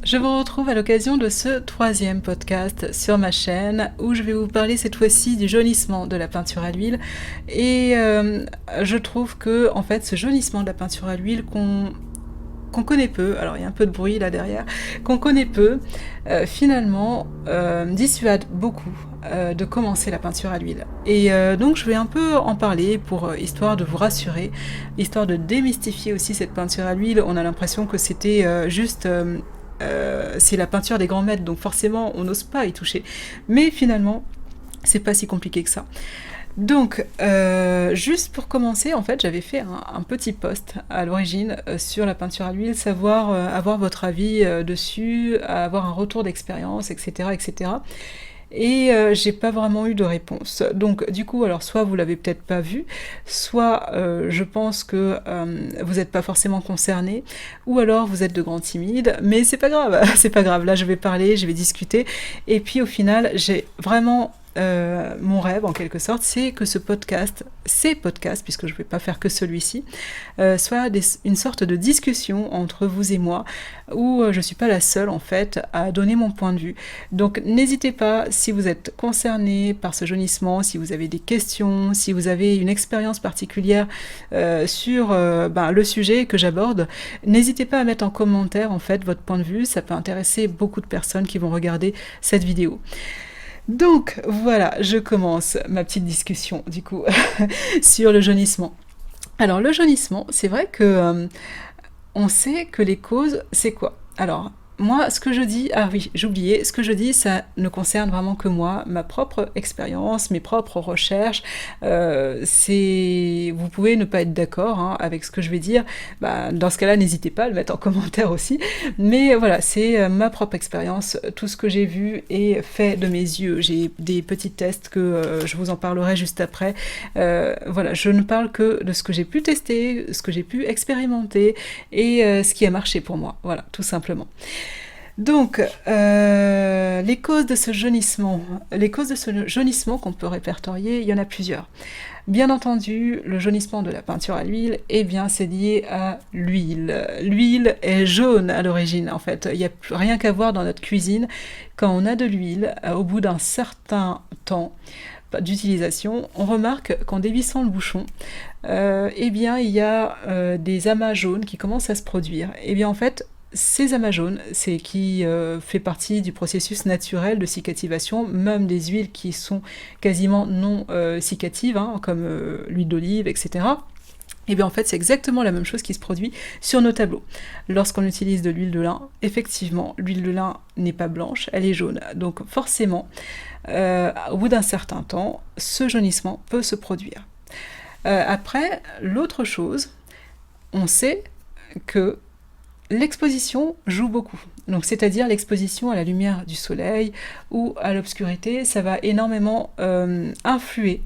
Je vous retrouve à l'occasion de ce 3e podcast sur ma chaîne où je vais vous parler cette fois-ci du jaunissement de la peinture à l'huile. Et je trouve que en fait ce jaunissement de la peinture à l'huile qu'on connaît peu, alors il y a un peu de bruit là derrière, qu'on connaît peu, finalement dissuade beaucoup de commencer la peinture à l'huile. Et donc je vais un peu en parler pour histoire de vous rassurer, histoire de démystifier aussi cette peinture à l'huile. On a l'impression que c'était juste... c'est la peinture des grands maîtres, donc forcément on n'ose pas y toucher. Mais finalement, c'est pas si compliqué que ça. Donc, juste pour commencer, en fait, j'avais fait un petit post à l'origine sur la peinture à l'huile, savoir avoir votre avis dessus, avoir un retour d'expérience, etc., etc. Et j'ai pas vraiment eu de réponse. Donc du coup, alors soit vous l'avez peut-être pas vu, soit je pense que vous n'êtes pas forcément concerné, ou alors vous êtes de grands timides, mais c'est pas grave, c'est pas grave. Là, je vais parler, je vais discuter, et puis au final, j'ai vraiment mon rêve en quelque sorte, c'est que ces podcasts, puisque je ne vais pas faire que celui-ci, soit une sorte de discussion entre vous et moi, où je ne suis pas la seule en fait à donner mon point de vue. Donc n'hésitez pas, si vous êtes concerné par ce jaunissement, si vous avez des questions, si vous avez une expérience particulière sur le sujet que j'aborde, n'hésitez pas à mettre en commentaire en fait votre point de vue, ça peut intéresser beaucoup de personnes qui vont regarder cette vidéo. Donc voilà, je commence ma petite discussion du coup sur le jaunissement. Alors le jaunissement, c'est vrai que on sait que les causes, c'est quoi? Alors moi, ce que je dis, ah oui, j'oubliais, ce que je dis, ça ne concerne vraiment que moi, ma propre expérience, mes propres recherches. Vous pouvez ne pas être d'accord avec ce que je vais dire. Dans ce cas-là, n'hésitez pas à le mettre en commentaire aussi. Mais voilà, c'est ma propre expérience, tout ce que j'ai vu et fait de mes yeux. J'ai des petits tests que je vous en parlerai juste après. Voilà, je ne parle que de ce que j'ai pu tester, ce que j'ai pu expérimenter et ce qui a marché pour moi. Voilà, tout simplement. Donc, les causes de ce jaunissement qu'on peut répertorier, il y en a plusieurs. Bien entendu, le jaunissement de la peinture à l'huile, eh bien, c'est lié à l'huile. L'huile est jaune à l'origine, en fait. Il n'y a rien qu'à voir dans notre cuisine. Quand on a de l'huile, au bout d'un certain temps d'utilisation, on remarque qu'en dévissant le bouchon, eh bien, il y a des amas jaunes qui commencent à se produire. Eh bien, en fait, ces amas jaunes, c'est qui fait partie du processus naturel de cicativation, même des huiles qui sont quasiment non cicatives, comme l'huile d'olive, etc. Et bien en fait, c'est exactement la même chose qui se produit sur nos tableaux. Lorsqu'on utilise de l'huile de lin, effectivement, l'huile de lin n'est pas blanche, elle est jaune. Donc forcément, au bout d'un certain temps, ce jaunissement peut se produire. Après, l'autre chose, on sait que l'exposition joue beaucoup, donc c'est-à-dire l'exposition à la lumière du soleil ou à l'obscurité, ça va énormément influer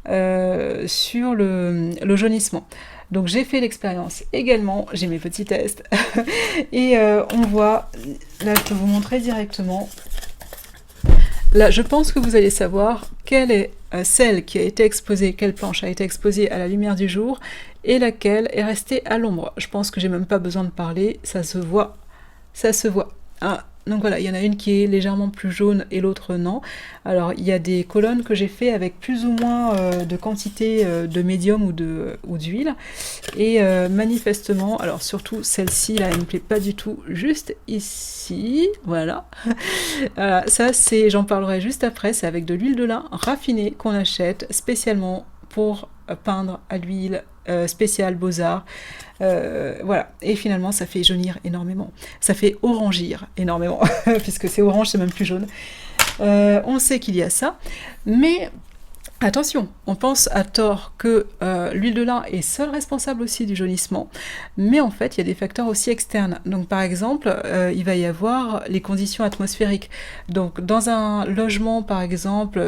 sur le jaunissement. Donc j'ai fait l'expérience également, j'ai mes petits tests, et on voit, là je peux vous montrer directement, là je pense que vous allez savoir quelle est celle qui a été exposée, quelle planche a été exposée à la lumière du jour, et laquelle est restée à l'ombre. Je pense que j'ai même pas besoin de parler, ça se voit. Donc voilà, il y en a une qui est légèrement plus jaune et l'autre non. Alors il y a des colonnes que j'ai fait avec plus ou moins de quantité de médium ou d'huile, et manifestement, alors surtout celle-ci là, elle me plaît pas du tout, juste ici, voilà. Ça j'en parlerai juste après, c'est avec de l'huile de lin raffinée qu'on achète spécialement pour peindre à l'huile, spécial Beaux-Arts, voilà, et finalement ça fait jaunir énormément, ça fait orangir énormément, puisque c'est orange, c'est même plus jaune. On sait qu'il y a ça, mais attention, on pense à tort que l'huile de lin est seule responsable aussi du jaunissement, mais en fait il y a des facteurs aussi externes. Donc par exemple, il va y avoir les conditions atmosphériques. Donc dans un logement par exemple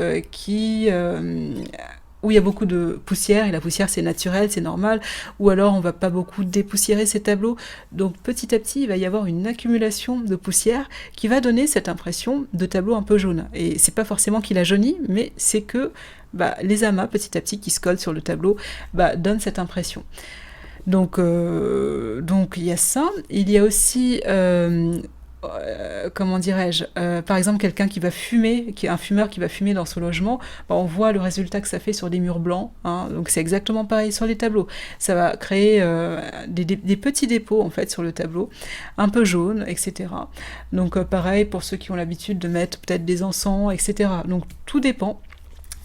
où il y a beaucoup de poussière, et la poussière c'est naturel, c'est normal, ou alors on va pas beaucoup dépoussiérer ces tableaux, donc petit à petit il va y avoir une accumulation de poussière qui va donner cette impression de tableau un peu jaune, et c'est pas forcément qu'il a jauni, mais c'est que les amas petit à petit qui se collent sur le tableau donnent cette impression. Donc il y a ça, il y a aussi comment dirais-je, par exemple quelqu'un qui va fumer, qui est un fumeur qui va fumer dans son logement, bah, on voit le résultat que ça fait sur des murs blancs, hein, donc c'est exactement pareil sur les tableaux. Ça va créer des petits dépôts en fait sur le tableau, un peu jaunes, etc. Donc pareil pour ceux qui ont l'habitude de mettre peut-être des encens, etc. Donc tout dépend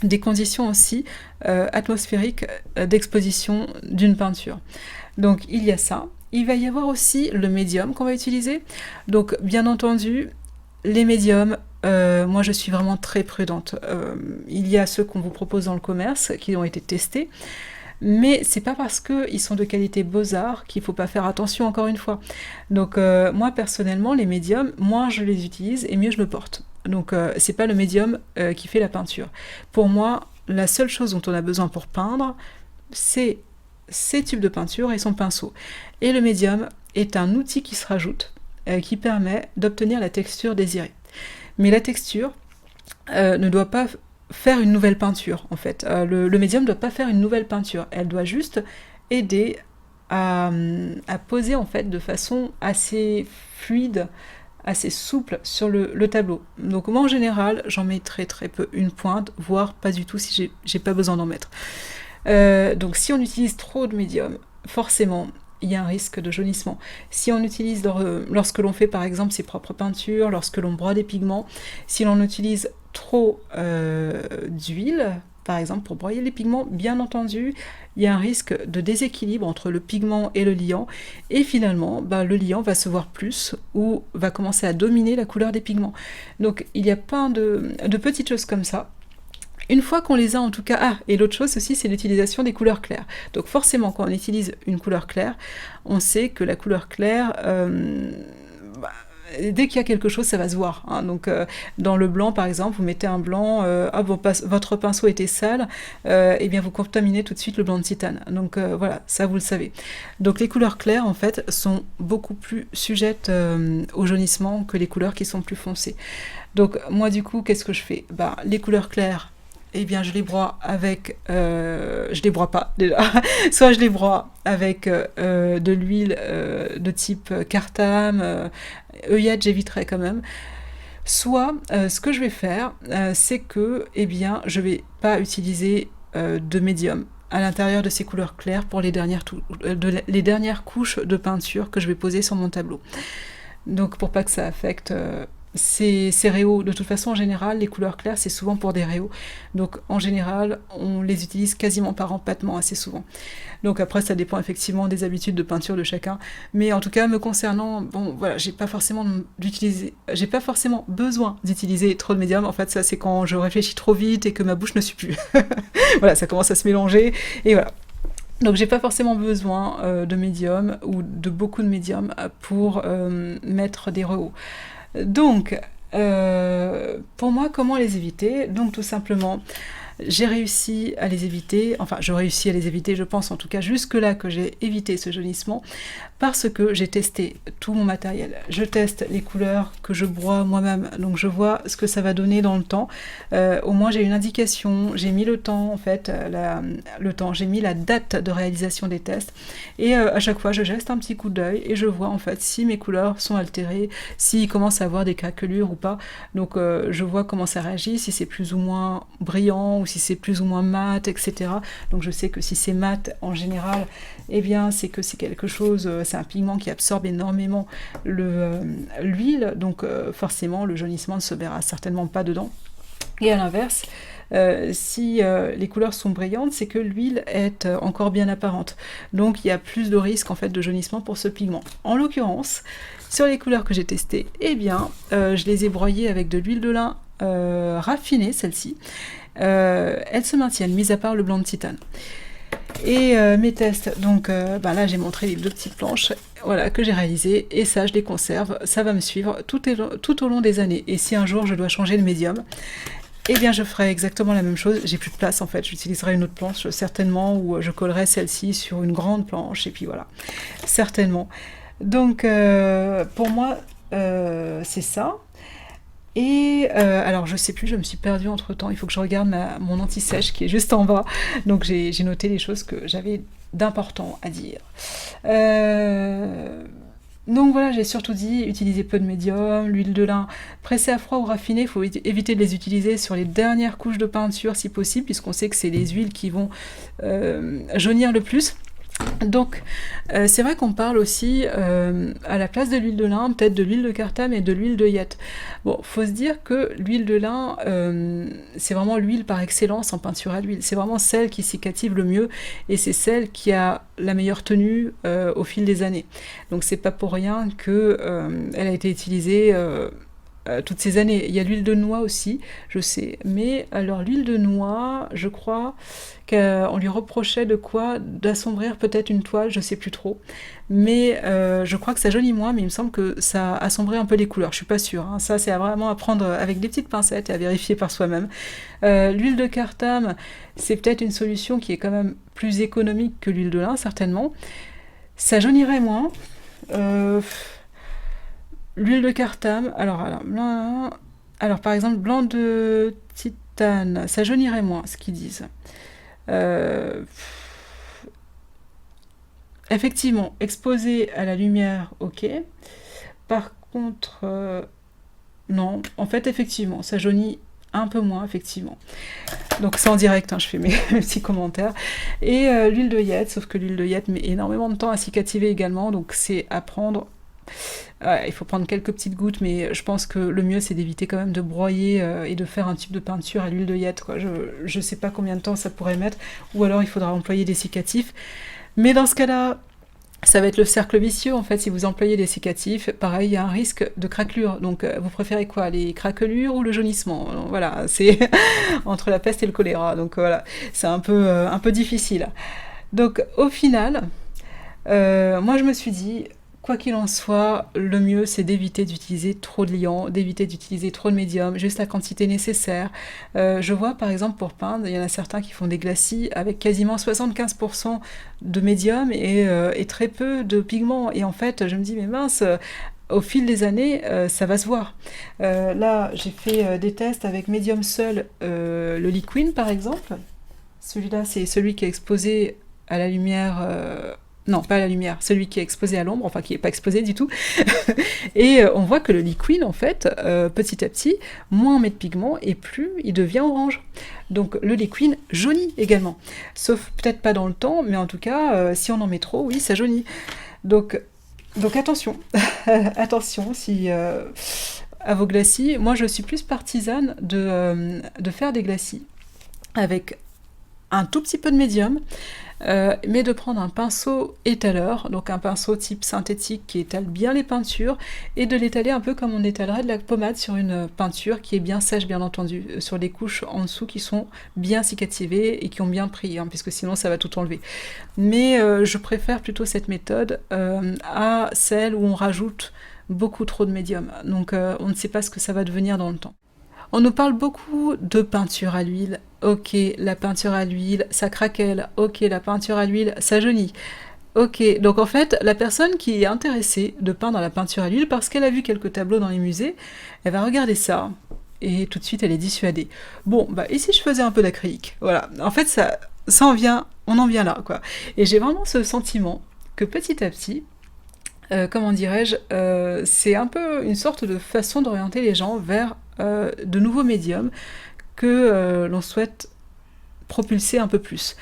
des conditions aussi atmosphériques d'exposition d'une peinture. Donc il y a ça. Il va y avoir aussi le médium qu'on va utiliser. Donc bien entendu, les médiums, moi je suis vraiment très prudente. Il y a ceux qu'on vous propose dans le commerce, qui ont été testés, mais c'est pas parce qu'ils sont de qualité Beaux-Arts qu'il faut pas faire attention encore une fois. Donc moi personnellement, les médiums, moins je les utilise et mieux je me porte. Donc c'est pas le médium qui fait la peinture. Pour moi, la seule chose dont on a besoin pour peindre, c'est ses tubes de peinture et son pinceau. Et le médium est un outil qui se rajoute, qui permet d'obtenir la texture désirée. Mais la texture ne doit pas faire une nouvelle peinture, en fait. Le médium ne doit pas faire une nouvelle peinture. Elle doit juste aider à poser, en fait, de façon assez fluide, assez souple sur le tableau. Donc moi, en général, j'en mets très très peu, une pointe, voire pas du tout si j'ai pas besoin d'en mettre. Donc si on utilise trop de médium, forcément, il y a un risque de jaunissement. Si on utilise, lorsque l'on fait par exemple ses propres peintures, lorsque l'on broie des pigments, si l'on utilise trop d'huile, par exemple pour broyer les pigments, bien entendu, il y a un risque de déséquilibre entre le pigment et le liant, et finalement, le liant va se voir plus, ou va commencer à dominer la couleur des pigments. Donc il y a plein de petites choses comme ça. Une fois qu'on les a en tout cas... Ah, et l'autre chose aussi, c'est l'utilisation des couleurs claires. Donc forcément, quand on utilise une couleur claire, on sait que la couleur claire... dès qu'il y a quelque chose, ça va se voir. Hein. Donc, dans le blanc, par exemple, vous mettez un blanc, votre pinceau était sale, et bien vous contaminez tout de suite le blanc de titane. Donc voilà, ça vous le savez. Donc les couleurs claires, en fait, sont beaucoup plus sujettes au jaunissement que les couleurs qui sont plus foncées. Donc moi, du coup, qu'est-ce que je fais ? Les couleurs claires, eh bien, je les broie avec... je les broie pas, déjà. Soit je les broie avec de l'huile de type Cartam, œillette, j'éviterai quand même. Soit, ce que je vais faire, c'est que, eh bien, je vais pas utiliser de médium à l'intérieur de ces couleurs claires pour les dernières couches de peinture que je vais poser sur mon tableau. Donc, pour pas que ça affecte... ces réaux, de toute façon en général les couleurs claires c'est souvent pour des réaux, donc en général on les utilise quasiment par empattement assez souvent. Donc après ça dépend effectivement des habitudes de peinture de chacun, mais en tout cas me concernant, bon voilà, j'ai pas forcément besoin d'utiliser trop de médium. En fait ça c'est quand je réfléchis trop vite et que ma bouche ne suit plus. Voilà, ça commence à se mélanger et voilà. Donc j'ai pas forcément besoin de médium ou de beaucoup de médium pour mettre des réaux. Donc, pour moi, comment les éviter ? Donc tout simplement, j'ai réussi à les éviter, enfin je réussis à les éviter, je pense en tout cas jusque-là que j'ai évité ce jaunissement, parce que j'ai testé tout mon matériel. Je teste les couleurs que je broie moi-même, donc je vois ce que ça va donner dans le temps. Au moins j'ai une indication, j'ai mis le temps en fait, j'ai mis la date de réalisation des tests, et à chaque fois je jette un petit coup d'œil et je vois en fait si mes couleurs sont altérées, s'ils commencent à avoir des craquelures ou pas. Donc je vois comment ça réagit, si c'est plus ou moins brillant ou si c'est plus ou moins mat, etc. Donc je sais que si c'est mat en général, eh bien c'est que c'est quelque chose, c'est un pigment qui absorbe énormément l'huile, donc forcément le jaunissement ne se verra certainement pas dedans. Et à l'inverse, si les couleurs sont brillantes, c'est que l'huile est encore bien apparente. Donc il y a plus de risque en fait de jaunissement pour ce pigment. En l'occurrence, sur les couleurs que j'ai testées, eh bien je les ai broyées avec de l'huile de lin raffinée, celle-ci. Elles se maintiennent, mis à part le blanc de titane. Et mes tests, donc là j'ai montré les 2 petites planches, voilà, que j'ai réalisées, et ça je les conserve, ça va me suivre tout au long des années. Et si un jour je dois changer de médium, eh bien je ferai exactement la même chose. J'ai plus de place en fait, j'utiliserai une autre planche certainement, ou je collerai celle-ci sur une grande planche, et puis voilà, certainement. Donc pour moi c'est ça. Et alors je sais plus, je me suis perdue entre temps, il faut que je regarde mon anti-sèche qui est juste en bas, donc j'ai noté les choses que j'avais d'important à dire. Donc voilà, j'ai surtout dit utiliser peu de médium, l'huile de lin pressée à froid ou raffinée, il faut éviter de les utiliser sur les dernières couches de peinture si possible, puisqu'on sait que c'est les huiles qui vont jaunir le plus. Donc, c'est vrai qu'on parle aussi, à la place de l'huile de lin, peut-être de l'huile de cartame et de l'huile d'œillette. Bon, faut se dire que l'huile de lin, c'est vraiment l'huile par excellence en peinture à l'huile. C'est vraiment celle qui cicative le mieux, et c'est celle qui a la meilleure tenue au fil des années. Donc c'est pas pour rien que elle a été utilisée toutes ces années. Il y a l'huile de noix aussi, je sais. Mais alors l'huile de noix, je crois qu'on lui reprochait de quoi? D'assombrir peut-être une toile, je sais plus trop. Mais je crois que ça jaunit moins, mais il me semble que ça assombrit un peu les couleurs. Je suis pas sûre, hein. Ça, c'est vraiment à prendre avec des petites pincettes et à vérifier par soi-même. L'huile de cartame, c'est peut-être une solution qui est quand même plus économique que l'huile de lin, certainement. Ça jaunirait moins. L'huile de cartame, alors par exemple, blanc de titane, ça jaunirait moins, ce qu'ils disent. Euh, Effectivement, exposé à la lumière, ok. Par contre, non, en fait, effectivement, ça jaunit un peu moins, effectivement. Donc c'est en direct, hein, je fais mes petits commentaires. Et l'huile d'œillette, sauf que l'huile d'œillette met énormément de temps à cicativer également, donc c'est à prendre. Il faut prendre quelques petites gouttes, mais je pense que le mieux c'est d'éviter quand même de broyer et de faire un type de peinture à l'huile d'œillette, quoi. Je sais pas combien de temps ça pourrait mettre, ou alors il faudra employer des sécatifs. Mais dans ce cas-là, ça va être le cercle vicieux en fait. Si vous employez des sécatifs, pareil, il y a un risque de craquelure. Donc vous préférez quoi? Les craquelures ou le jaunissement? Voilà, c'est entre la peste et le choléra. Donc voilà, c'est un peu difficile. Donc au final, moi je me suis dit, quoi qu'il en soit, le mieux c'est d'éviter d'utiliser trop de liant, d'éviter d'utiliser trop de médium, juste la quantité nécessaire. Je vois par exemple pour peindre, il y en a certains qui font des glacis avec quasiment 75% de médium et très peu de pigments. Et en fait, je me dis, mais mince, au fil des années, ça va se voir. Là, j'ai fait des tests avec médium seul, le Liquin par exemple. Celui-là, c'est celui qui est exposé à la lumière. Non, pas à la lumière, celui qui est exposé à l'ombre, enfin qui n'est pas exposé du tout. Et on voit que le liquide, en fait, petit à petit, moins on met de pigment et plus il devient orange. Donc le liquide jaunit également. Sauf peut-être pas dans le temps, mais en tout cas, si on en met trop, oui, ça jaunit. Donc attention, attention si à vos glacis. Moi, je suis plus partisane de faire des glacis avec un tout petit peu de médium, mais de prendre un pinceau étaleur, donc un pinceau type synthétique qui étale bien les peintures, et de l'étaler un peu comme on étalerait de la pommade sur une peinture qui est bien sèche, bien entendu, sur les couches en dessous qui sont bien cicativées et qui ont bien pris, hein, puisque sinon ça va tout enlever. Mais je préfère plutôt cette méthode à celle où on rajoute beaucoup trop de médium, donc on ne sait pas ce que ça va devenir dans le temps. On nous parle beaucoup de peinture à l'huile. Ok, la peinture à l'huile, ça craquelle. Ok, la peinture à l'huile, ça jaunit. Ok, donc en fait, la personne qui est intéressée de peindre la peinture à l'huile parce qu'elle a vu quelques tableaux dans les musées, elle va regarder ça et tout de suite elle est dissuadée. Bon, bah ici je faisais un peu d'acrylique. Voilà, en fait ça en vient, on en vient là, quoi. Et j'ai vraiment ce sentiment que petit à petit, comment dirais-je, c'est un peu une sorte de façon d'orienter les gens vers de nouveaux médiums que l'on souhaite propulser un peu plus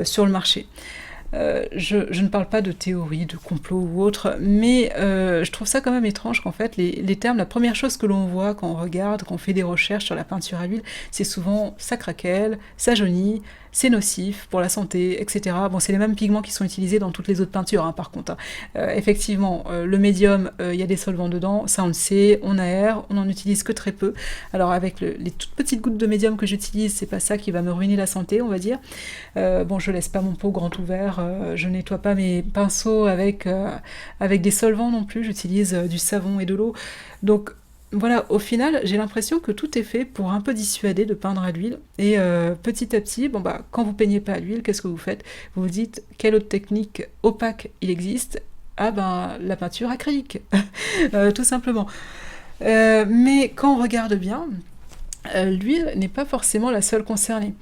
sur le marché. Je ne parle pas de théorie, de complot ou autre, mais je trouve ça quand même étrange qu'en fait les termes, la première chose que l'on voit quand on regarde, quand on fait des recherches sur la peinture à l'huile, c'est souvent ça craquelle, ça jaunit, c'est nocif pour la santé, etc. Bon, c'est les mêmes pigments qui sont utilisés dans toutes les autres peintures, hein, par contre. Effectivement, le médium, il y a des solvants dedans, ça on le sait, on aère, on n'en utilise que très peu. Alors avec les toutes petites gouttes de médium que j'utilise, c'est pas ça qui va me ruiner la santé, on va dire. Bon, je laisse pas mon pot grand ouvert, je nettoie pas mes pinceaux avec des solvants non plus, j'utilise du savon et de l'eau. Donc voilà, au final, j'ai l'impression que tout est fait pour un peu dissuader de peindre à l'huile. Et petit à petit, bon bah, quand vous peignez pas à l'huile, qu'est-ce que vous faites? Vous vous dites, quelle autre technique opaque il existe? Ah ben, la peinture acrylique, tout simplement. Mais quand on regarde bien, l'huile n'est pas forcément la seule concernée.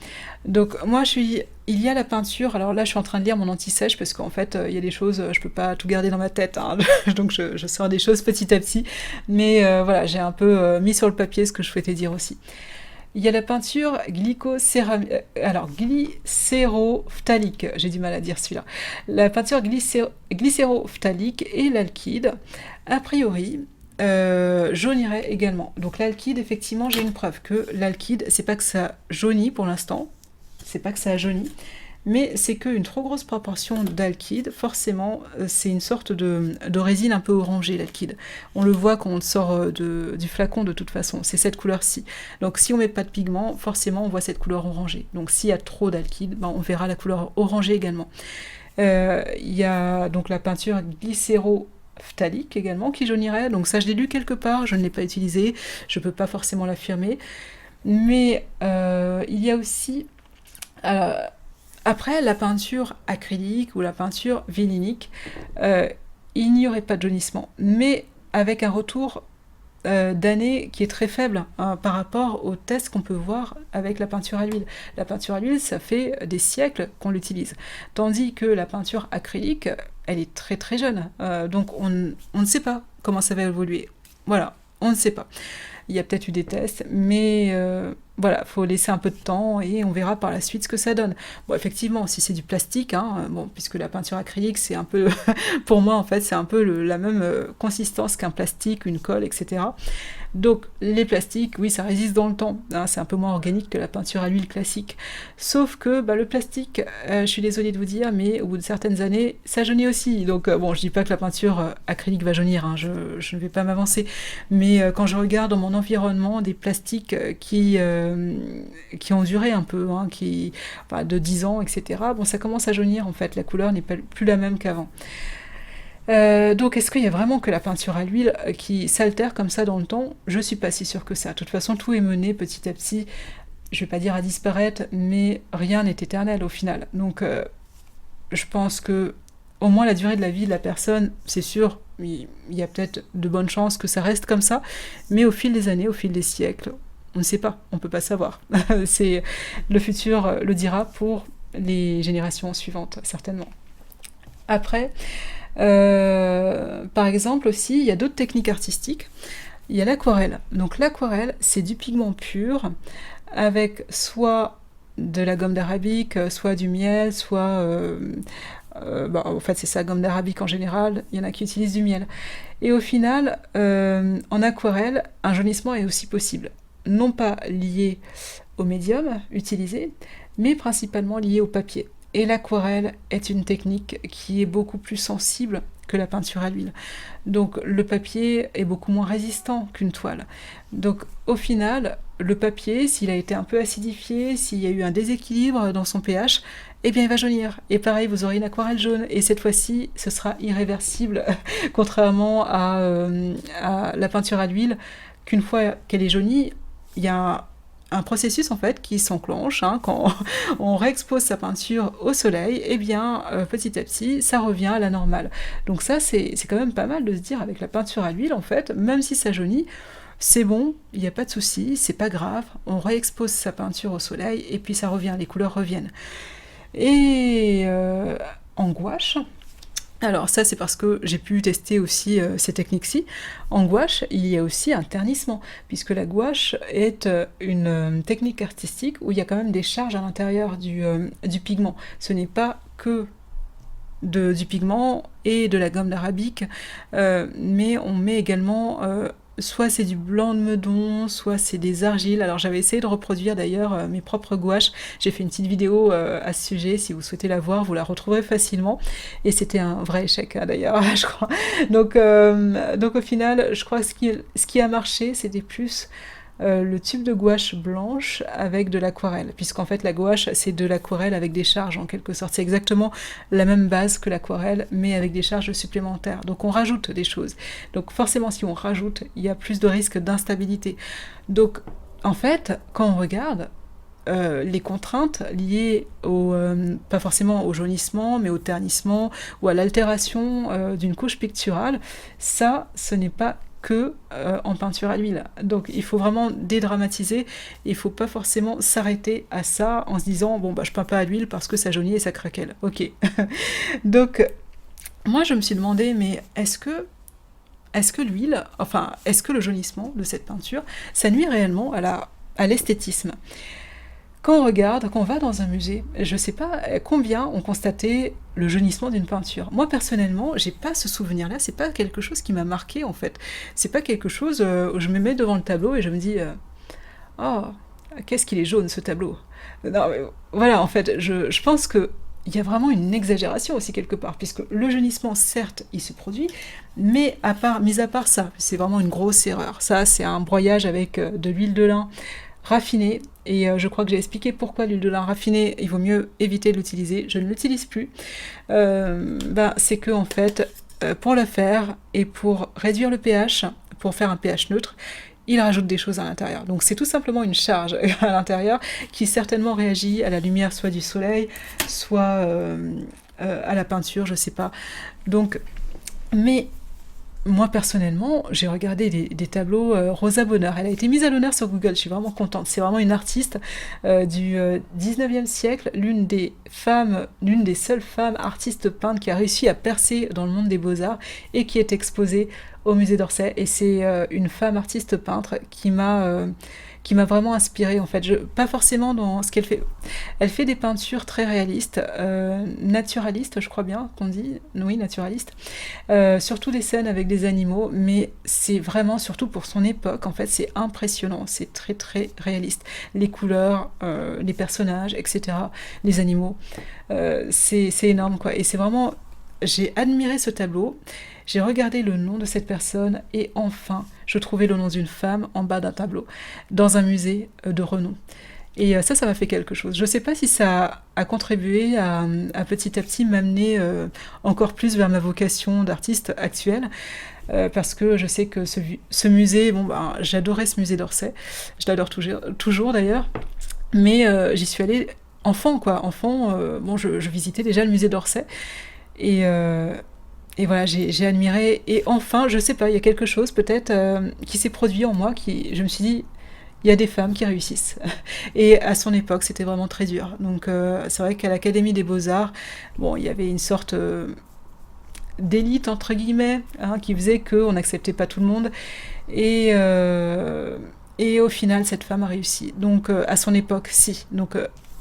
Donc moi il y a la peinture, alors là je suis en train de lire mon anti-sèche parce qu'en fait il y a des choses, je peux pas tout garder dans ma tête, hein, donc je sors des choses petit à petit, mais voilà, j'ai un peu mis sur le papier ce que je souhaitais dire aussi. Il y a la peinture glycérophthalique, j'ai du mal à dire celui-là. La peinture glycérophthalique et l'alkyd, a priori, jaunirait également. Donc l'alkyd, effectivement, j'ai une preuve que l'alkyd, c'est pas que ça jaunit pour l'instant, c'est pas que ça jaunit, mais c'est qu'une trop grosse proportion d'alkyd, forcément, c'est une sorte de résine un peu orangée, l'alkyd. On le voit quand on sort du flacon de toute façon, c'est cette couleur-ci. Donc si on met pas de pigment, forcément on voit cette couleur orangée. Donc s'il y a trop d'alkyd, ben, on verra la couleur orangée également. Il y a donc la peinture glycérophthalique également qui jaunirait, donc ça je l'ai lu quelque part, je ne l'ai pas utilisé, je peux pas forcément l'affirmer. Mais il y a aussi... après, la peinture acrylique ou la peinture vinylique, il n'y aurait pas de jaunissement, mais avec un retour d'année qui est très faible hein, par rapport aux tests qu'on peut voir avec la peinture à l'huile. La peinture à l'huile, ça fait des siècles qu'on l'utilise, tandis que la peinture acrylique, elle est très très jeune, donc on ne sait pas comment ça va évoluer. Voilà, on ne sait pas. Il y a peut-être eu des tests, mais voilà, faut laisser un peu de temps et on verra par la suite ce que ça donne. Bon, effectivement, si c'est du plastique, hein, bon, puisque la peinture acrylique, c'est un peu, pour moi en fait, c'est un peu la même consistance qu'un plastique, une colle, etc. Donc les plastiques, oui, ça résiste dans le temps, hein, c'est un peu moins organique que la peinture à l'huile classique. Sauf que bah, le plastique, je suis désolée de vous dire, mais au bout de certaines années, ça jaunit aussi. Donc bon, je dis pas que la peinture acrylique va jaunir, hein, je ne vais pas m'avancer, mais quand je regarde dans mon environnement des plastiques qui ont duré un peu, hein, enfin, de 10 ans, etc., bon, ça commence à jaunir en fait, la couleur n'est plus la même qu'avant. Donc est-ce qu'il y a vraiment que la peinture à l'huile qui s'altère comme ça dans le temps? Je suis pas si sûre que ça. De toute façon, tout est mené petit à petit, je vais pas dire à disparaître, mais rien n'est éternel au final. Donc je pense que au moins la durée de la vie de la personne, c'est sûr, il y a peut-être de bonnes chances que ça reste comme ça, mais au fil des années, au fil des siècles, on ne sait pas, on peut pas savoir. C'est le futur le dira pour les générations suivantes, certainement. Après, par exemple aussi, il y a d'autres techniques artistiques. Il y a l'aquarelle. Donc l'aquarelle, c'est du pigment pur avec soit de la gomme d'arabique, soit du miel, soit... bah, en fait, c'est ça, gomme d'arabique en général. Il y en a qui utilisent du miel. Et au final, en aquarelle, un jaunissement est aussi possible. Non pas lié au médium utilisé, mais principalement lié au papier. Et l'aquarelle est une technique qui est beaucoup plus sensible que la peinture à l'huile. Donc le papier est beaucoup moins résistant qu'une toile. Donc au final, le papier, s'il a été un peu acidifié, s'il y a eu un déséquilibre dans son pH, eh bien il va jaunir. Et pareil, vous aurez une aquarelle jaune. Et cette fois-ci, ce sera irréversible, contrairement à la peinture à l'huile, qu'une fois qu'elle est jaunie, il y a un processus en fait qui s'enclenche hein, quand on réexpose sa peinture au soleil, et bien petit à petit ça revient à la normale. Donc ça c'est quand même pas mal de se dire avec la peinture à l'huile en fait, même si ça jaunit, c'est bon, il n'y a pas de souci, c'est pas grave, on réexpose sa peinture au soleil et puis ça revient, les couleurs reviennent. Et en gouache, alors ça c'est parce que j'ai pu tester aussi ces techniques-ci. En gouache, il y a aussi un ternissement, puisque la gouache est une technique artistique où il y a quand même des charges à l'intérieur du pigment. Ce n'est pas que du pigment et de la gomme d'arabique, mais on met également... soit c'est du blanc de meudon, soit c'est des argiles. Alors j'avais essayé de reproduire d'ailleurs mes propres gouaches. J'ai fait une petite vidéo à ce sujet. Si vous souhaitez la voir, vous la retrouverez facilement. Et c'était un vrai échec hein, d'ailleurs, je crois. Donc au final, je crois que ce qui a marché, c'était plus le tube de gouache blanche avec de l'aquarelle, puisqu'en fait la gouache c'est de l'aquarelle avec des charges en quelque sorte, c'est exactement la même base que l'aquarelle mais avec des charges supplémentaires, donc on rajoute des choses, donc forcément si on rajoute il y a plus de risque d'instabilité. Donc en fait quand on regarde les contraintes liées pas forcément au jaunissement, mais au ternissement ou à l'altération d'une couche picturale, ça, ce n'est pas que en peinture à l'huile. Donc il faut vraiment dédramatiser, il faut pas forcément s'arrêter à ça en se disant bon bah je peins pas à l'huile parce que ça jaunit et ça craquelle. Ok. Donc moi je me suis demandé mais est-ce que l'huile, enfin est-ce que le jaunissement de cette peinture, ça nuit réellement à l'esthétisme? Quand on regarde, quand on va dans un musée, je ne sais pas combien ont constaté le jaunissement d'une peinture. Moi personnellement, j'ai pas ce souvenir-là, c'est pas quelque chose qui m'a marqué en fait. C'est pas quelque chose où je me mets devant le tableau et je me dis oh, qu'est-ce qu'il est jaune ce tableau. Non, mais voilà, en fait, je pense que il y a vraiment une exagération aussi quelque part, puisque le jaunissement, certes, il se produit, mais mis à part ça, c'est vraiment une grosse erreur. Ça, c'est un broyage avec de l'huile de lin raffinée, et je crois que j'ai expliqué pourquoi l'huile de lin raffinée, il vaut mieux éviter de l'utiliser. Je ne l'utilise plus. C'est que en fait, pour le faire et pour réduire le pH, pour faire un pH neutre, il rajoute des choses à l'intérieur. Donc c'est tout simplement une charge à l'intérieur qui certainement réagit à la lumière soit du soleil, soit à la peinture, je sais pas. Donc, mais moi personnellement, j'ai regardé des tableaux. Rosa Bonheur, elle a été mise à l'honneur sur Google, je suis vraiment contente. C'est vraiment une artiste du 19e siècle, l'une des seules femmes artistes peintres qui a réussi à percer dans le monde des beaux-arts et qui est exposée au musée d'Orsay. Et c'est une femme artiste peintre qui m'a vraiment inspirée en fait. Pas forcément dans ce qu'elle fait. Elle fait des peintures très réalistes, naturalistes, je crois bien qu'on dit. Oui, naturalistes. Surtout des scènes avec des animaux, mais c'est vraiment, surtout pour son époque, en fait, c'est impressionnant. C'est très très réaliste. Les couleurs, les personnages, etc. Les animaux, c'est énorme quoi. Et c'est vraiment, j'ai admiré ce tableau. J'ai regardé le nom de cette personne et enfin, je trouvais le nom d'une femme en bas d'un tableau, dans un musée de renom. Et ça m'a fait quelque chose. Je ne sais pas si ça a contribué à petit à petit m'amener encore plus vers ma vocation d'artiste actuelle, parce que je sais que ce musée, j'adorais ce musée d'Orsay, je l'adore toujours d'ailleurs, mais j'y suis allée enfant, quoi. Enfant, je visitais déjà le musée d'Orsay, et voilà, j'ai admiré, et enfin, je sais pas, il y a quelque chose peut-être qui s'est produit en moi, je me suis dit, il y a des femmes qui réussissent. Et à son époque, c'était vraiment très dur. Donc c'est vrai qu'à l'Académie des Beaux-Arts, il y avait une sorte d'élite, entre guillemets, qui faisait qu'on n'acceptait pas tout le monde. Et au final, cette femme a réussi. Donc à son époque, si. Donc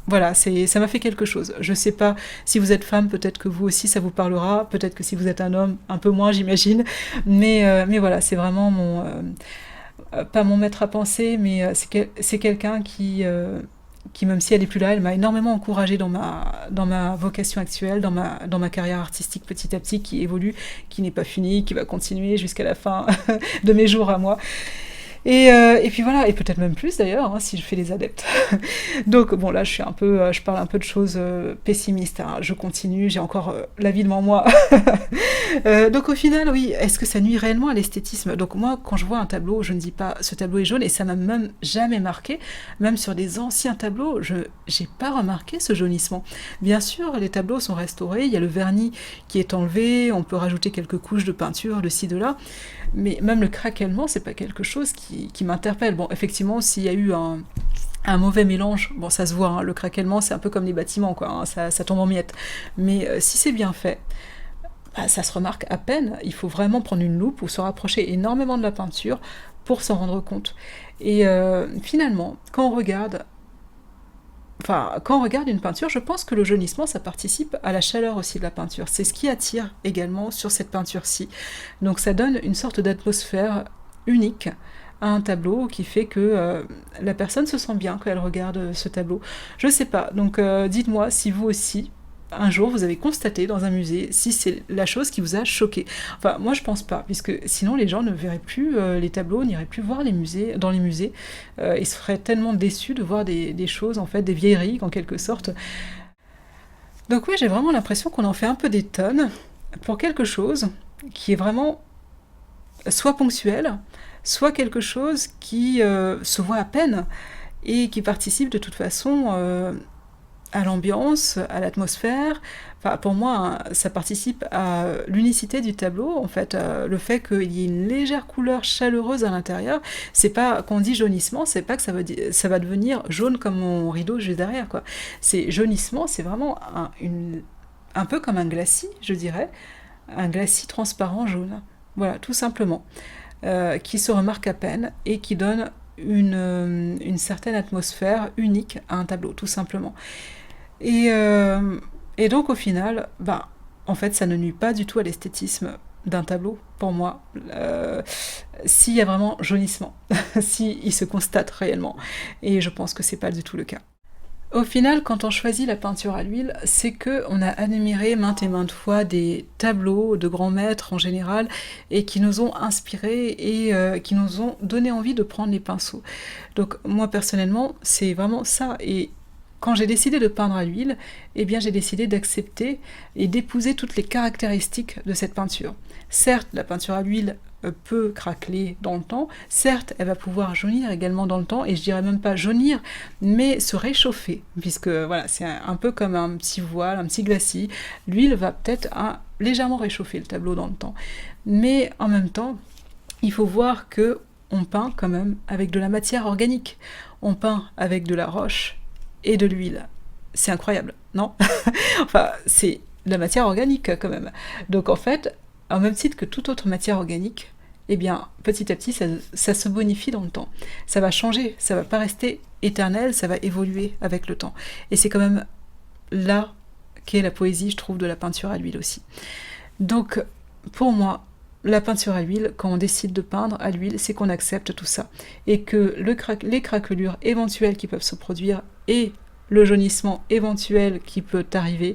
voilà, ça m'a fait quelque chose. Je sais pas si vous êtes femme, peut-être que vous aussi ça vous parlera, peut-être que si vous êtes un homme, un peu moins j'imagine, mais voilà, c'est vraiment pas mon maître à penser, mais c'est quelqu'un qui, même si elle est plus là, elle m'a énormément encouragée dans ma vocation actuelle, dans ma carrière artistique petit à petit qui évolue, qui n'est pas finie, qui va continuer jusqu'à la fin de mes jours à moi. Et puis voilà, et peut-être même plus d'ailleurs, si je fais les adeptes. Donc bon, là je parle un peu de choses pessimistes, je continue, j'ai encore la vie devant moi. Donc au final, oui, est-ce que ça nuit réellement à l'esthétisme? Donc moi, quand je vois un tableau, je ne dis pas ce tableau est jaune, et ça m'a même jamais marqué, même sur des anciens tableaux, je n'ai pas remarqué ce jaunissement. Bien sûr, les tableaux sont restaurés, il y a le vernis qui est enlevé, on peut rajouter quelques couches de peinture de ci, de là, mais même le craquellement, c'est pas quelque chose qui m'interpelle. Bon, effectivement, s'il y a eu un mauvais mélange, ça se voit, le craquellement, c'est un peu comme les bâtiments, quoi, ça tombe en miettes. Mais si c'est bien fait, ça se remarque à peine. Il faut vraiment prendre une loupe ou se rapprocher énormément de la peinture pour s'en rendre compte. Et finalement, quand on regarde une peinture, je pense que le jaunissement, ça participe à la chaleur aussi de la peinture. C'est ce qui attire également sur cette peinture-ci. Donc ça donne une sorte d'atmosphère unique à un tableau qui fait que la personne se sent bien quand elle regarde ce tableau. Je sais pas, donc dites-moi si vous aussi, un jour, vous avez constaté dans un musée si c'est la chose qui vous a choqué. Enfin, moi je pense pas, puisque sinon les gens ne verraient plus les tableaux, n'iraient plus voir dans les musées, ils seraient tellement déçus de voir des choses, en fait, des vieilleries en quelque sorte. Donc oui, j'ai vraiment l'impression qu'on en fait un peu des tonnes pour quelque chose qui est vraiment soit ponctuel, soit quelque chose qui se voit à peine et qui participe de toute façon à l'ambiance, à l'atmosphère. Enfin, pour moi, hein, ça participe à l'unicité du tableau, en fait, le fait qu'il y ait une légère couleur chaleureuse à l'intérieur. C'est pas, quand on dit jaunissement, c'est pas que ça va devenir jaune comme mon rideau juste derrière, quoi. C'est jaunissement, c'est vraiment un peu comme un glacis, je dirais, un glacis transparent jaune. Voilà, tout simplement. Qui se remarque à peine et qui donne une certaine atmosphère unique à un tableau, tout simplement. Et, euh, et donc au final, en fait, ça ne nuit pas du tout à l'esthétisme d'un tableau, pour moi, s'il y a vraiment jaunissement, s'il se constate réellement. Et je pense que c'est pas du tout le cas. Au final, quand on choisit la peinture à l'huile, c'est que on a admiré maintes et maintes fois des tableaux de grands maîtres en général et qui nous ont inspirés et qui nous ont donné envie de prendre les pinceaux. Donc moi personnellement, c'est vraiment ça. Et quand j'ai décidé de peindre à l'huile, eh bien j'ai décidé d'accepter et d'épouser toutes les caractéristiques de cette peinture. Certes, la peinture à l'huile peut craqueler dans le temps, certes, elle va pouvoir jaunir également dans le temps, et je dirais même pas jaunir, mais se réchauffer, puisque voilà, c'est un peu comme un petit voile, un petit glacis. L'huile va peut-être légèrement réchauffer le tableau dans le temps. Mais en même temps, il faut voir que on peint quand même avec de la matière organique. On peint avec de la roche et de l'huile. C'est incroyable, non? Enfin, c'est de la matière organique quand même. Donc en fait, en même titre que toute autre matière organique, eh bien, petit à petit, ça se bonifie dans le temps. Ça va changer, ça va pas rester éternel, ça va évoluer avec le temps. Et c'est quand même là qu'est la poésie, je trouve, de la peinture à l'huile aussi. Donc, pour moi, la peinture à l'huile, quand on décide de peindre à l'huile, c'est qu'on accepte tout ça. Et que les craquelures éventuelles qui peuvent se produire et le jaunissement éventuel qui peut arriver,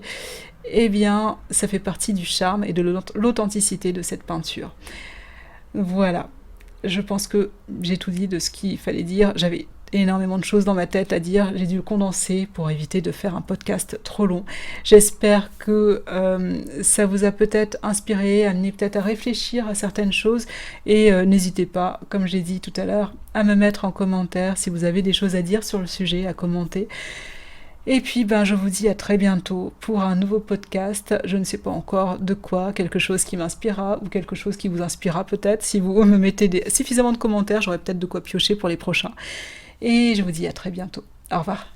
eh bien, ça fait partie du charme et de l'authenticité de cette peinture. Voilà, je pense que j'ai tout dit de ce qu'il fallait dire. J'avais énormément de choses dans ma tête à dire, j'ai dû condenser pour éviter de faire un podcast trop long. J'espère que ça vous a peut-être inspiré, amené peut-être à réfléchir à certaines choses, et n'hésitez pas, comme j'ai dit tout à l'heure, à me mettre en commentaire si vous avez des choses à dire sur le sujet, à commenter. Et puis je vous dis à très bientôt pour un nouveau podcast. Je ne sais pas encore de quoi, quelque chose qui m'inspirera ou quelque chose qui vous inspirera peut-être. Si vous me mettez suffisamment de commentaires, j'aurai peut-être de quoi piocher pour les prochains. Et je vous dis à très bientôt. Au revoir.